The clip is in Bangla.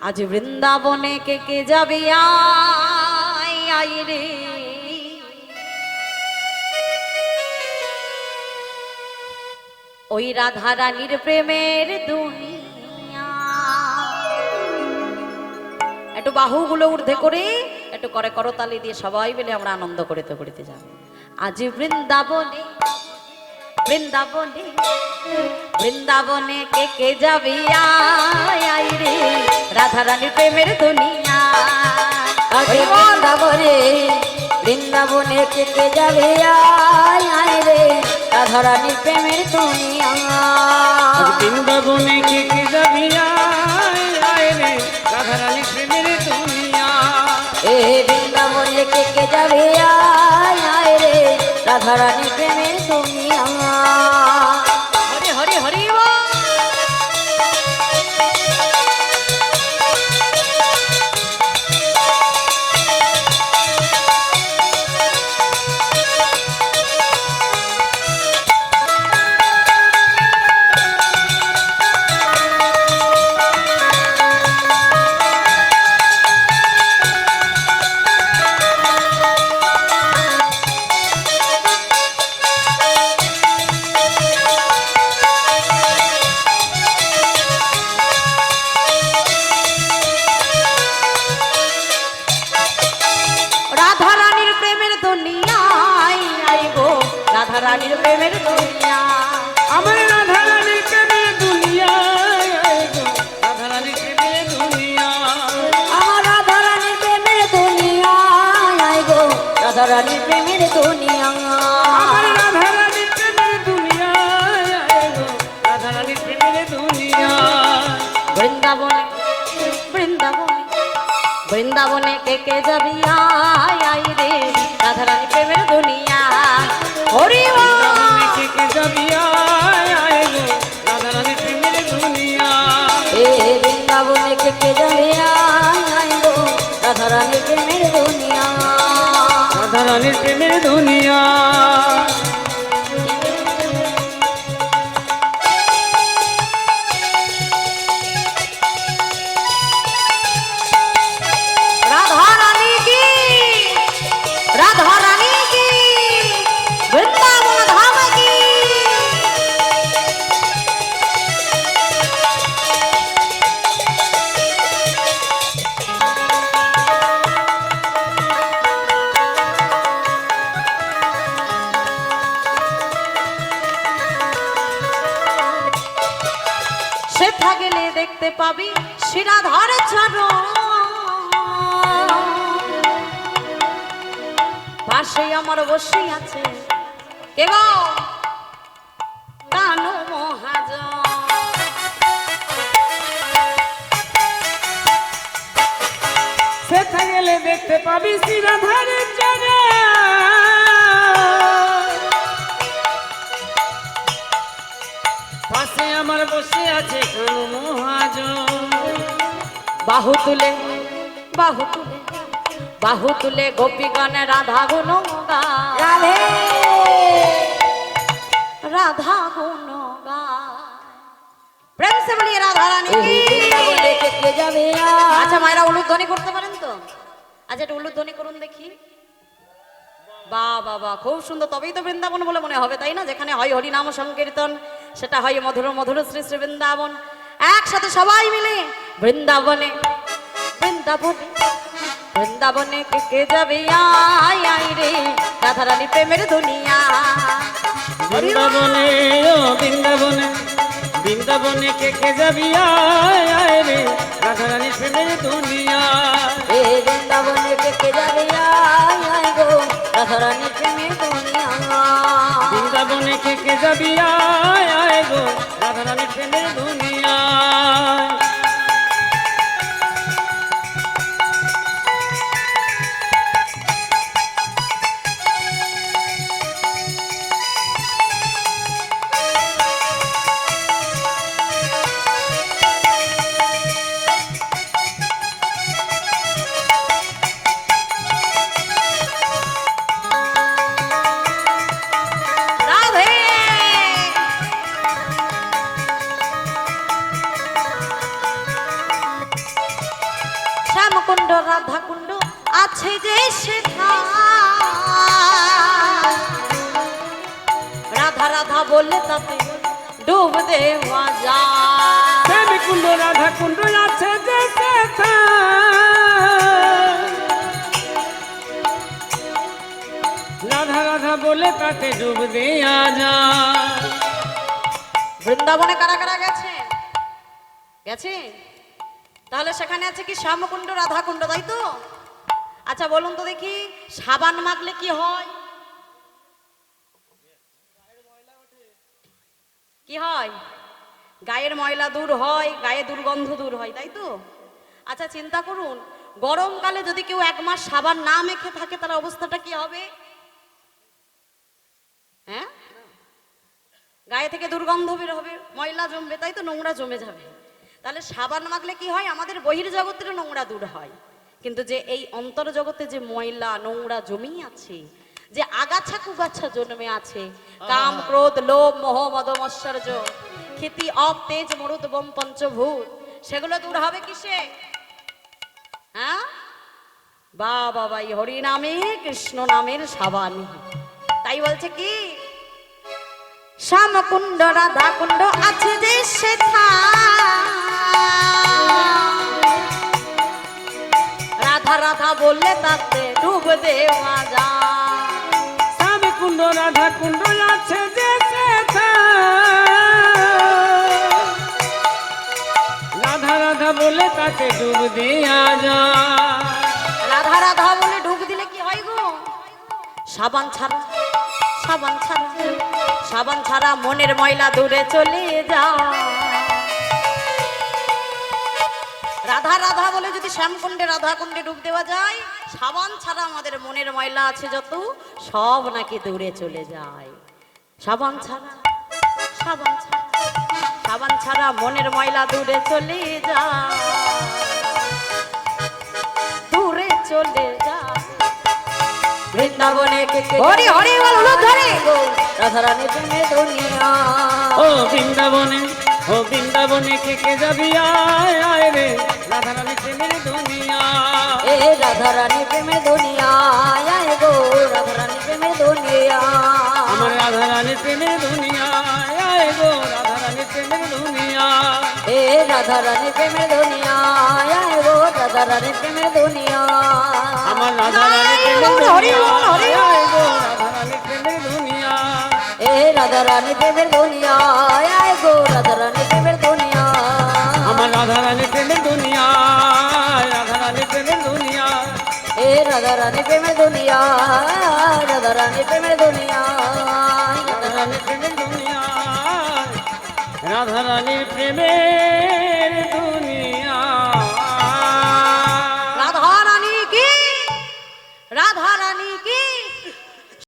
আজ বৃন্দাবনে কে কে যাবে আয় আয় রে, ওই রাধা রানীর প্রেমের দুনিয়া। একটু বাহুগুলো ঊর্ধ্বে করে একটু করে করতালি দিয়ে সবাই মিলে আমরা আনন্দ করিতে করিতে যাব। আজ বৃন্দাবনে বৃন্দাবনে বৃন্দাবনে কে কে যাবে আয় আয় রে, রাধা রানীর প্রেমের দুনিয়া। আজ বৃন্দাবনে বৃন্দাবনে কে কে যাবে আয় আয় রে, রাধা রানীর প্রেমের দুনিয়া। বৃন্দাবনে কে কে যাবি আয় আয় রে, রাধা রানীর প্রেমের দুনিয়া। এ বৃন্দাবনে কে কে যাবে আয় আয় রে, রাধা রানীর প্রেমের দুনিয়া। হরি হরি হরি রাধা রানীর প্রেমের দুনিয়া। আমার রাধা রানীর প্রেমের দুনিয়া, রাধা রানীর প্রেমের দুনিয়া। আমার রাধা রানীর প্রেমের দুনিয়া, গো রাধা রানীর প্রেমের দুনিয়া। আমার রাধা রানীর প্রেমের দুনিয়া, রাধা রানীর প্রেমের দুনিয়া। বৃন্দাবনে বৃন্দাবনে বৃন্দাবনে কে কে যাবি আয় আয় রে, রাধা রানীর প্রেমের দুনিয়া। হরি বৃন্দাবনে কে কে যাবি আয় আয় রে, রাধা রানীর প্রেমের দুনিয়া। এ বৃন্দাবনে কে কে যাবে আয় আয় গো, রাধা রানীর প্রেমের দুনিয়া। রাধা রানীর প্রেমের দুনিয়া। রাধা রানী কি, রাধা রানী কি, বৃন্দাবন ধাম কি। সেথা গেলে দেখতে পাবি শিরাধর চরণ, পাশে আমার বসে আছে কে গো, কানু মহাজন। সেথা গেলে দেখতে পাবি শ্রীরাধারের চরণ, পাশে আমার বসে আছে কানু মহাজন। বাহু তুলে বাহু তুলে বাহু তুলে গোপীগণে রাধা গুণ গায়, রাধে রাধা গুণ গায়। প্রেম সে বলিয়ে রাধা রানী এ কি। বৃন্দাবনে কে কে যাবে আয়। আচ্ছা মায়েরা উলুধ্বনি করতে পারেন তো? আচ্ছা একটু উলুধ্বনি করুন দেখি। বাহ বাবা, খুব সুন্দর। তবেই তো বৃন্দাবন বলে মনে হবে, তাই না? যেখানে হয় হরিনাম সংকীর্তন, সেটা হয় মধুর মধুর শ্রী শ্রী বৃন্দাবন। একসাথে সবাই মিলে বৃন্দাবনে বৃন্দাবনে বৃন্দাবনে কে কে যাবে আয় আয় রে, রাধা রানী প্রেমের দুনিয়া। বৃন্দাবনে ও বৃন্দাবনে বৃন্দাবনে কে কে যাবি আয় আয় রে, রাধা রানীর প্রেমের দুনিয়া। এ বৃন্দাবনে কে কে যাবে আয় আয় গো, রাধা রানীর প্রেমের দুনিয়া। বৃন্দাবনে কে কে যাবি আয় আয় গো, রাধা রানীর প্রেমের দুনিয়া। রাধা কুণ্ড আছে যে সেথা রাধা রাধা বললে তাতে ডুব দেওয়া যায় শ্যাম কুণ্ড রাধা কুণ্ড আছে যে সেথা রাধা রাধা বলে তাতে ডুব দেয়া যায়। বৃন্দাবনে কারা কারা গেছে গেছে তাহলে সেখানে আছে কি শ্যামকুণ্ড রাধাকুণ্ড তাই তো? আচ্ছা বলুন তো দেখি সাবান মাখলে কি হয়? কি হয়? গায়ের ময়লা দূর হয়, গায়ে দুর্গন্ধ দূর হয় তাই তো? আচ্ছা চিন্তা করুন গরমকালে যদি কেউ 1 মাস সাবান না মেখে থাকে তার অবস্থাটা কি হবে? হ্যাঁ, গায়ে থেকে দুর্গন্ধ বের হবে, ময়লা জমবে তাই তো, নোংরা জমে যাবে। তাহলে সাবান মাখলে কি হয়? আমাদের বহির্জগতের নোংরা দূর হয়, কিন্তু যে এই অন্তর জগতে যে ময়লা নোংরা জমি আছে, যে আগাছা কুগাছা জন্মে আছে, কাম ক্রোধ লোভ মোহ মদ মৎসর্য ক্ষিতি অপ তেজ মরুদ বম পঞ্চভূত, সেগুলো দূর হবে কিসে? হ্যাঁ, বা বাবা এই হরি নামে কৃষ্ণ নামের সাবান। তাই বলছে কি শ্যামকুণ্ড রাধা কুণ্ড আছে যে সেথা রাধা রাধা বললে তাতে ডুব দেওয়া যায়। শ্যাম কুণ্ড রাধা কুণ্ড আছে যে সেথা রাধা রাধা বলে তাতে ডুব দেয়া যায়। রাধা রাধা বলে ডুব দিলে কি হয় গো? সাবান ছাড়া সাবান ছাড়া সাবান ছাড়া মনের ময়লা দূরে চলে যায়। রাধা রাধা বলে যদি শ্যামকুণ্ডে রাধা কুণ্ডে ডুব দেওয়া যায়, সাবান ছাড়া আমাদের মনের ময়লা আছে যত সব নাকি দূরে চলে যায়। সাবান ছাড়া সাবান ছাড়া সাবান ছাড়া মনের ময়লা দূরে চলে যায়, দূরে চলে যায়। বৃন্দাবনে কে কে হরি হরি বল হলুদ ধরে রাধা রানী প্রেমে দুনিয়া ও বৃন্দাবনে, ও বৃন্দাবনে কে যাবি আয় আয় রে রাধা রানী প্রেমের দুনিয়া। এ রাধা রানী প্রেমে দুনিয়া আয় গো রাধা রানী প্রেমে দুনিয়া আমার রাধা রানী প্রেমের দুনিয়া আয় গো রাধা রানী প্রেমের দুনিয়া। এ রাধা রানী প্রেমে দুনিয়া আয় গো রাধা রানী প্রেমে দুনিয়া আমার রাধা রানী প্রেমের দুনিয়া আয় গো রাধা রানী প্রেমের দুনিয়া। এ রাধা রানী প্রেমের দুনিয়া আয় গো রাধা রানী প্রেমের দুনিয়া আমার রাধা রানী প্রেমের দুনিয়া, রাধা রানী প্রেমের দুনিয়া। এ রাধা রানী প্রেমের দুনিয়া রাধা রানী প্রেমের দুনিয়া রাধা রানী প্রেমের দুনিয়া, রাধা রানীর প্রেমে